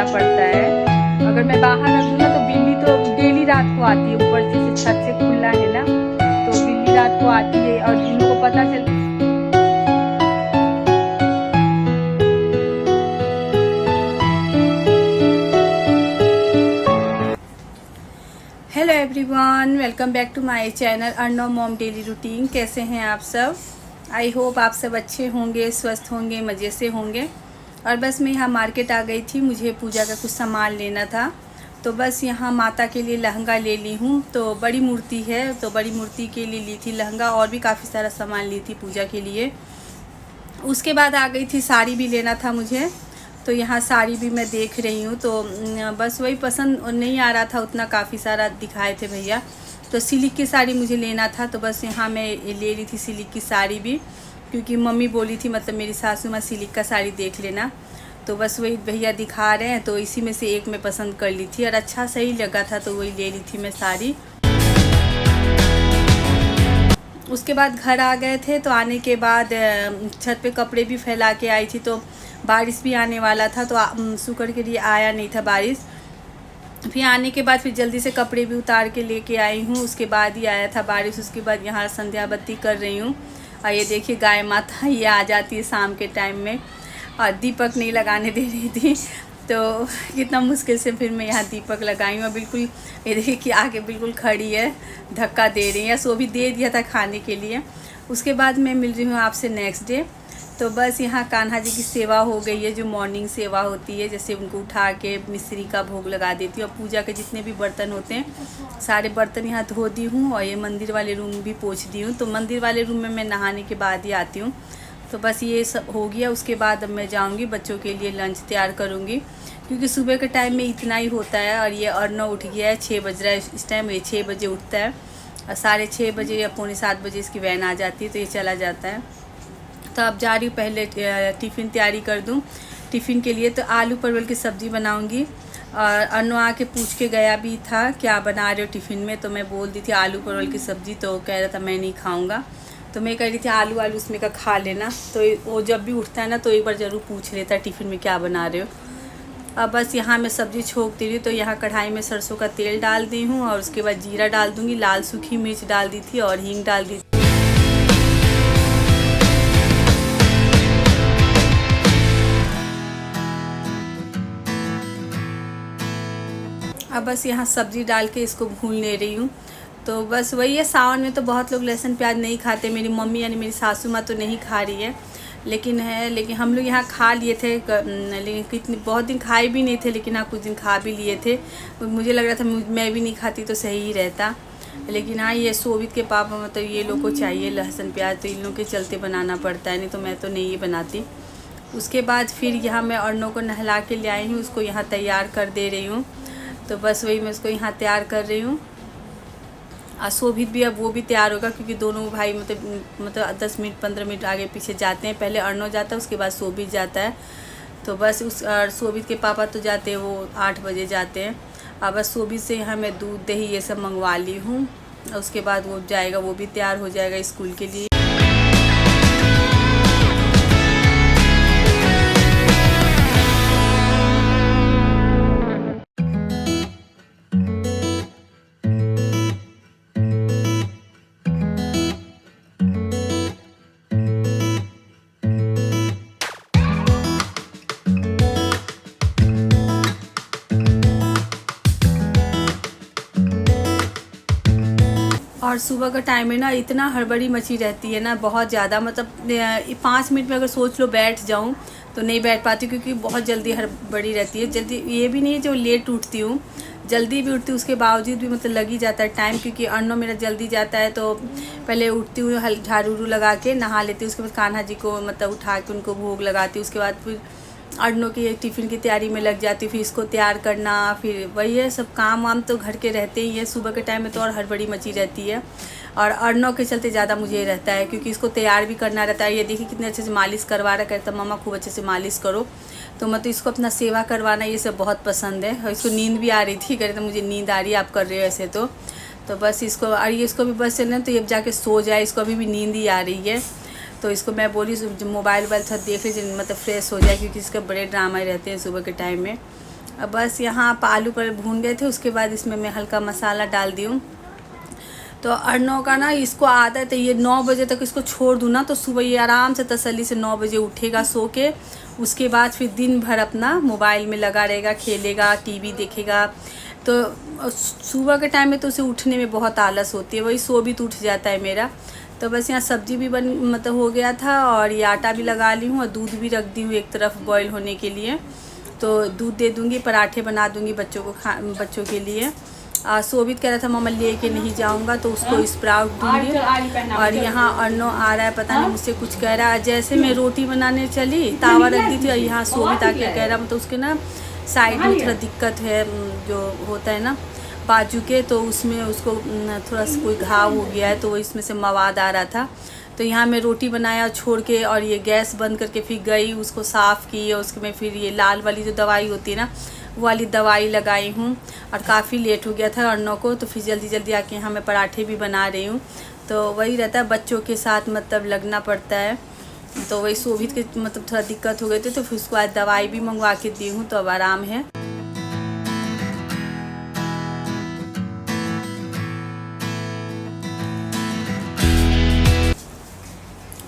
पड़ता है। अगर मैं बाहर रख दूँ ना तो बिल्ली तो डेली रात को आती है, ऊपर से छत से खुला है ना, तो बिल्ली रात को आती है और इनको पता चल। Hello everyone, welcome back to my channel Arnav mom daily routine. कैसे हैं आप सब? आई होप आप सब अच्छे होंगे, स्वस्थ होंगे, मज़े से होंगे। और बस मैं यहाँ मार्केट आ गई थी, मुझे पूजा का कुछ सामान लेना था, तो बस यहाँ माता के लिए लहंगा ले ली हूँ। तो बड़ी मूर्ति है, तो बड़ी मूर्ति के लिए ली थी लहंगा, और भी काफ़ी सारा सामान ली थी पूजा के लिए। उसके बाद आ गई थी साड़ी भी लेना था मुझे, तो यहाँ साड़ी भी मैं देख रही हूँ। तो बस वही पसंद नहीं आ रहा था उतना, काफ़ी सारा दिखाए थे भैया, तो सिल्क की साड़ी मुझे लेना था। तो बस यहाँ मैं ले ली थी सिल्क की साड़ी भी, क्योंकि मम्मी बोली थी, मतलब मेरी सासू माँ, सिल्क का साड़ी देख लेना। तो बस वही भैया दिखा रहे हैं, तो इसी में से एक मैं पसंद कर ली थी और अच्छा सही लगा था, तो वही ले ली थी मैं साड़ी। उसके बाद घर आ गए थे, तो आने के बाद छत पे कपड़े भी फैला के आई थी, तो बारिश भी आने वाला था, तो शुक्र के लिए आया नहीं था बारिश। फिर आने के बाद फिर जल्दी से कपड़े भी उतार के लेके आई हूँ, उसके बाद ही आया था बारिश। उसके बाद यहाँ संध्या बत्ती कर रही हूँ, और ये देखिए गाय माता ये आ जाती है शाम के टाइम में, और दीपक नहीं लगाने दे रही थी, तो कितना मुश्किल से फिर मैं यहाँ दीपक लगाई हूँ। और बिल्कुल ये देखिए कि आके बिल्कुल खड़ी है, धक्का दे रही है। सो भी दे दिया था खाने के लिए। उसके बाद मैं मिल रही हूँ आपसे नेक्स्ट डे। तो बस यहाँ कान्हा जी की सेवा हो गई है, जो मॉर्निंग सेवा होती है, जैसे उनको उठा के मिश्री का भोग लगा देती हूँ, और पूजा के जितने भी बर्तन होते हैं सारे बर्तन यहाँ धो दी हूँ, और ये मंदिर वाले रूम भी पोंछ दी हूँ। तो मंदिर वाले रूम में मैं नहाने के बाद ही आती हूँ। तो बस ये सब हो गया। उसके बाद अब मैं जाऊँगी बच्चों के लिए लंच तैयार करूँगी, क्योंकि सुबह के टाइम में इतना ही होता है। और ये अर्नव उठ गया है, 6 बज रहा है इस टाइम, ये 6 बजे उठता है, और 6:30 बजे या पौने 7 बजे इसकी वैन आ जाती है, तो ये चला जाता है। तो अब जा रही हूँ, पहले टिफ़िन तैयारी कर दूँ टिफ़िन के लिए। तो आलू परवल की सब्ज़ी बनाऊँगी। और अर्नव आके पूछ के गया भी था क्या बना रहे हो टिफ़िन में, तो मैं बोल दी थी आलू परवल की सब्ज़ी, तो कह रहा था मैं नहीं खाऊँगा। तो मैं कह रही थी आलू उसमें का खा लेना। तो वो जब भी उठता है ना, तो एक बार ज़रूर पूछ लेता है टिफ़िन में क्या बना रहे हो। अब बस यहाँ मैं सब्ज़ी छोंक दे रही हूँ। तो यहाँ कढ़ाई में सरसों का तेल डाल दी हूँ, और उसके बाद जीरा डाल दूँगी, लाल सूखी मिर्च डाल दी थी, और हींग डाल दी। अब बस यहाँ सब्ज़ी डाल के इसको भून ले रही हूँ। तो बस वही है, सावन में तो बहुत लोग लहसुन प्याज नहीं खाते। मेरी मम्मी यानी मेरी सासू माँ तो नहीं खा रही है, लेकिन हम लोग यहाँ खा लिए थे, लेकिन कितनी बहुत दिन खाए भी नहीं थे, लेकिन हाँ कुछ दिन खा भी लिए थे। मुझे लग रहा था मैं भी नहीं खाती तो सही ही रहता, लेकिन हाँ ये शोभित के पापा मतलब ये लोग को चाहिए लहसुन प्याज, तो इन लोगों के चलते बनाना पड़ता है, नहीं तो मैं तो नहीं ही बनाती। उसके बाद फिर यहाँ मैं अर्नव को नहला के ले आई हूँ, उसको यहाँ तैयार कर दे रही हूँ। तो बस वही मैं उसको यहाँ तैयार कर रही हूँ। और शोभित भी अब वो भी तैयार होगा, क्योंकि दोनों भाई मतलब 10 मिनट 15 मिनट आगे पीछे जाते हैं। पहले अर्नव जाता है, उसके बाद शोभित जाता है। तो बस उस शोभित के पापा तो जाते हैं, वो 8 बजे जाते हैं। अब बस शोभित से यहाँ मैं दूध दही ये सब मंगवा ली हूँ। उसके बाद वो जाएगा, वो भी तैयार हो जाएगा स्कूल के लिए। और सुबह का टाइम है ना, इतना हड़बड़ी मची रहती है ना, बहुत ज़्यादा। मतलब 5 मिनट में अगर सोच लो बैठ जाऊँ तो नहीं बैठ पाती, क्योंकि बहुत जल्दी हड़बड़ी रहती है। जल्दी ये भी नहीं है जो लेट उठती हूँ, जल्दी भी उठती हूँ, उसके बावजूद भी मतलब लग ही जाता है टाइम, क्योंकि अर्नव मेरा जल्दी जाता है। तो पहले उठती हूँ, झाड़ू लगा के नहा लेती हूँ, उसके बाद कान्हा जी को मतलब उठा के उनको भोग लगाती हूँ। उसके बाद फिर अर्नव की टिफ़िन की तैयारी में लग जाती हूँ, फिर इसको तैयार करना, फिर वही है सब काम वाम तो घर के रहते ही है। सुबह के टाइम में तो और हड़बड़ी मची रहती है, और अर्नव के चलते ज़्यादा मुझे रहता है, क्योंकि इसको तैयार भी करना रहता है। ये देखिए कितने अच्छे से मालिश करवा रहा, कहता मम्मा खूब अच्छे से मालिश करो। तो मतलब इसको अपना सेवा करवाना ये सब बहुत पसंद है। और इसको नींद भी आ रही थी, कह रहे थे मुझे नींद आ रही है, आप कर रहे हो ऐसे। तो बस इसको, और ये इसको भी बस चलना, तो ये जाके सो जाए, इसको अभी भी नींद ही आ रही है। तो इसको मैं बोली मोबाइल थोड़ा देख लीजिए, मतलब फ्रेश हो जाए, क्योंकि इसके बड़े ड्रामा रहते हैं सुबह के टाइम में। अब बस यहाँ आलू पर भून गए थे, उसके बाद इसमें मैं हल्का मसाला डाल दी हूँ। तो अर्नव का ना इसको आदत है, ये 9 बजे तक इसको छोड़ दूँ ना तो सुबह ये आराम से तसल्ली से 9 बजे उठेगा सो के। उसके बाद फिर दिन भर अपना मोबाइल में लगा रहेगा, खेलेगा, टीवी देखेगा। तो सुबह के टाइम में तो उसे उठने में बहुत आलस होती है, वही सो भी तो उठ जाता है मेरा। तो बस यहाँ सब्जी भी मतलब हो गया था और ये आटा भी लगा ली हूँ और दूध भी रख दी हूँ एक तरफ बॉईल होने के लिए। तो दूध दे दूँगी, पराठे बना दूँगी बच्चों के लिए। शोभित कह रहा था मम्मा लेके नहीं जाऊंगा, तो उसको स्प्राउट दूंगी। और यहाँ अर्नव आ रहा है, पता नहीं मुझसे कुछ कह रहा है। जैसे मैं रोटी बनाने चली, तावा रख दी थी और यहाँ शोभित आके कह रहा, मतलब उसके ना साइड में थोड़ा दिक्कत है, जो होता है ना बाजू के, तो उसमें उसको थोड़ा सा कोई घाव हो गया है, तो वो इसमें से मवाद आ रहा था। तो यहाँ मैं रोटी बनाया छोड़ के और ये गैस बंद करके फिर गई, उसको साफ़ की और उसके में फिर ये लाल वाली जो दवाई होती है ना, वो वाली दवाई लगाई हूँ। और काफ़ी लेट हो गया था अर्नव को, तो फिर जल्दी जल्दी आके यहाँ मैं पराठे भी बना रही हूँ। तो वही रहता है, बच्चों के साथ मतलब लगना पड़ता है। तो वही शोभित के मतलब थोड़ा दिक्कत हो गई थी, तो फिर उसको आज दवाई भी मंगवा के दी हूँ, तो अब आराम है।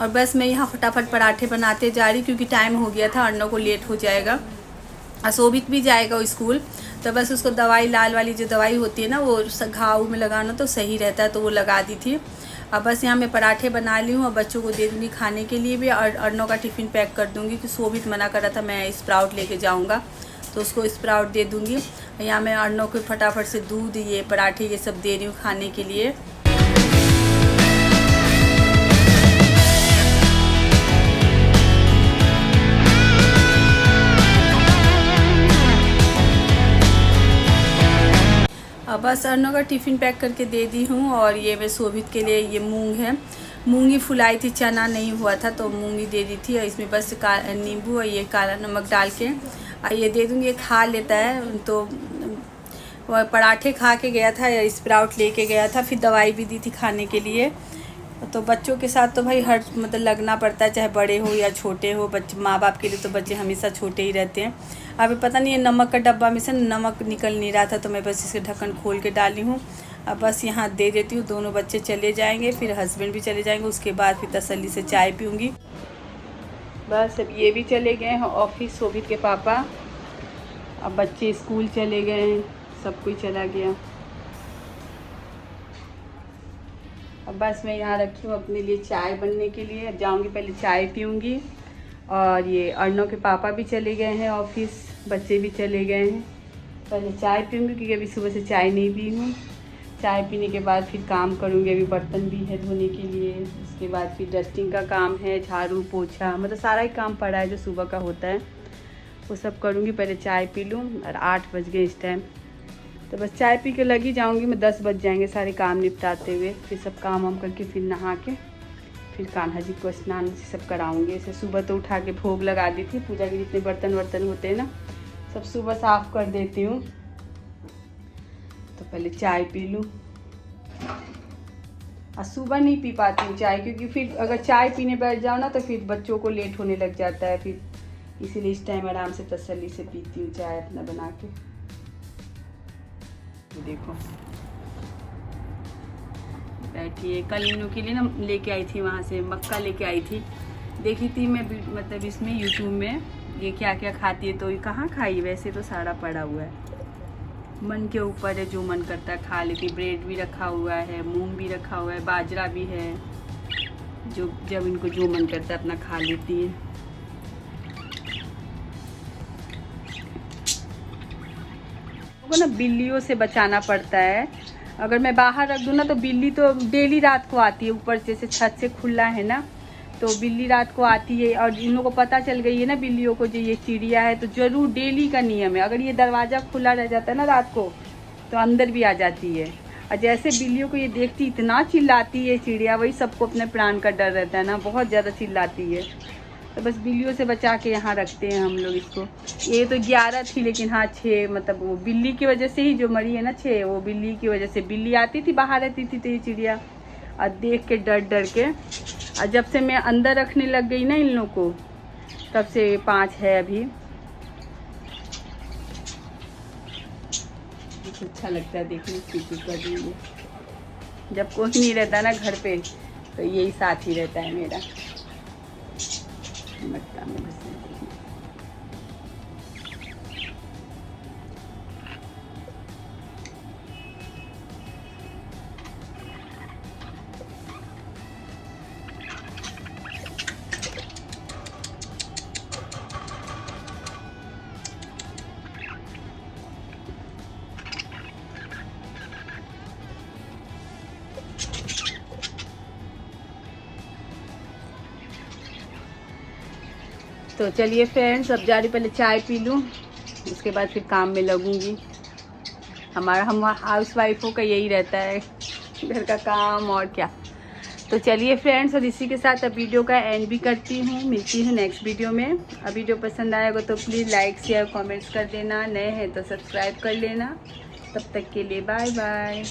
और बस मैं यहाँ फटाफट पराठे बनाते जा रही, क्योंकि टाइम हो गया था, अर्नव को लेट हो जाएगा। शोभित भी जाएगा स्कूल, तो बस उसको दवाई लाल वाली जो दवाई होती है ना, वो घाव में लगाना तो सही रहता है, तो वो लगा दी थी। अब बस यहाँ मैं पराठे बना ली हूँ और बच्चों को दे दूँगी खाने के लिए भी, और अर्नव का टिफ़िन पैक कर दूँगी कि शोभित मना कर रहा था मैं स्प्राउट लेके जाऊँगा, तो उसको स्प्राउट दे दूँगी। यहाँ मैं अर्नव को फटाफट से दूध, ये पराठे, ये सब दे रही हूँ खाने के लिए। बस अर्नव का टिफ़िन पैक करके दे दी हूँ। और ये मैं शोभित के लिए ये मूंग है, मूंगी फुलाई थी, चना नहीं हुआ था तो मूंगी दे दी थी। और इसमें बस नींबू और ये काला नमक डाल के ये दे दूँगी, ये खा लेता है। तो वह पराठे खा के गया था, या स्प्राउट लेके गया था, फिर दवाई भी दी थी खाने के लिए। तो बच्चों के साथ तो भाई हर मतलब लगना पड़ता है, चाहे बड़े हो या छोटे हो। बच्चे, माँ बाप के लिए तो बच्चे हमेशा छोटे ही रहते हैं। अभी पता नहीं है नमक का डब्बा में से नमक निकल नहीं रहा था, तो मैं बस इसके ढक्कन खोल के डाली हूँ। अब बस यहाँ दे देती हूँ, दोनों बच्चे चले जाएंगे, फिर हस्बैंड भी चले जाएंगे, उसके बाद फिर तसल्ली से चाय पीऊँगी। बस अब ये भी चले गए हैं ऑफिस, शोभित के पापा। अब बच्चे स्कूल चले गए हैं, सब कोई चला गया। अब बस मैं यहाँ रखी हूँ अपने लिए चाय बनने के लिए। अब जाऊँगी, पहले चाय पीऊँगी। और ये अर्नव के पापा भी चले गए हैं ऑफिस, बच्चे भी चले गए हैं। पहले चाय पीऊँगी, क्योंकि अभी सुबह से चाय नहीं पी हूँ। चाय पीने के बाद फिर काम करूँगी, अभी बर्तन भी है धोने के लिए। उसके बाद फिर डस्टिंग का काम है, झाड़ू पोछा, मतलब सारा ही काम पड़ा है जो सुबह का होता है, वो सब करूँगी। पहले चाय पी लूँ। और 8 बज गए इस टाइम, तो बस चाय पी के लगी जाऊंगी मैं। 10 बज जाएंगे सारे काम निपटाते हुए। फिर सब काम वाम करके फिर नहा के फिर कान्हा जी को स्नान सब कराऊंगी। इसे सुबह तो उठा के भोग लगा दी थी, पूजा के जितने बर्तन वर्तन होते हैं ना, सब सुबह साफ़ कर देती हूँ। तो पहले चाय पी लूँ। और सुबह नहीं पी पाती हूँ चाय, क्योंकि फिर अगर चाय पीने बैठ जाओ ना तो फिर बच्चों को लेट होने लग जाता है, फिर इसीलिए इस टाइम आराम से तसल्ली से पीती हूँ चाय अपना बना के। देखो बैठिए, कल इनों के लिए ना लेके आई थी, वहाँ से मक्का लेके आई थी। देखी थी मैं मतलब इसमें यूट्यूब में ये क्या क्या खाती है, तो ये कहाँ खाई, वैसे तो सारा पड़ा हुआ है, मन के ऊपर है, जो मन करता है खा लेती। ब्रेड भी रखा हुआ है, मूंग भी रखा हुआ है, बाजरा भी है, जो जब इनको जो मन करता है अपना खा लेती है। को ना बिल्लियों से बचाना पड़ता है। अगर मैं बाहर रख दूँ ना तो बिल्ली तो डेली रात को आती है, ऊपर जैसे छत से खुला है ना, तो बिल्ली रात को आती है। और इन लोगों को पता चल गई है ना बिल्लियों को, जो ये चिड़िया है, तो ज़रूर डेली का नियम है, अगर ये दरवाज़ा खुला रह जाता है ना रात को तो अंदर भी आ जाती है। और जैसे बिल्लियों को ये देखती इतना चिल्लाती है चिड़िया, वही सबको अपने प्राण का डर रहता है ना, बहुत ज़्यादा चिल्लाती है। तो बस बिल्लियों से बचा के यहाँ रखते हैं हम लोग इसको। ये तो 11 थी, लेकिन हाँ 6, मतलब वो बिल्ली की वजह से ही जो मरी है ना 6, वो बिल्ली की वजह से। बिल्ली आती थी, बाहर रहती थी, तो ये चिड़िया और देख के डर डर के, और जब से मैं अंदर रखने लग गई ना इन लोग को, तब से 5 है अभी। अच्छा लगता है देखने, पीपी कर रही है। जब कोई नहीं रहता ना घर पे तो यही साथ ही रहता है मेरा। मटका में घुसे तो चलिए फ्रेंड्स, अब जा रही, पहले चाय पी लूँ, उसके बाद फिर काम में लगूंगी। हम हाउस वाइफों का यही रहता है, घर का काम और क्या। तो चलिए फ्रेंड्स, और इसी के साथ अब वीडियो का एंड भी करती हूँ। मिलती हूँ नेक्स्ट वीडियो में। अब वीडियो पसंद आएगा तो प्लीज़ लाइक शेयर कमेंट्स कर देना, नए हैं तो सब्सक्राइब कर लेना। तब तक के लिए बाय बाय।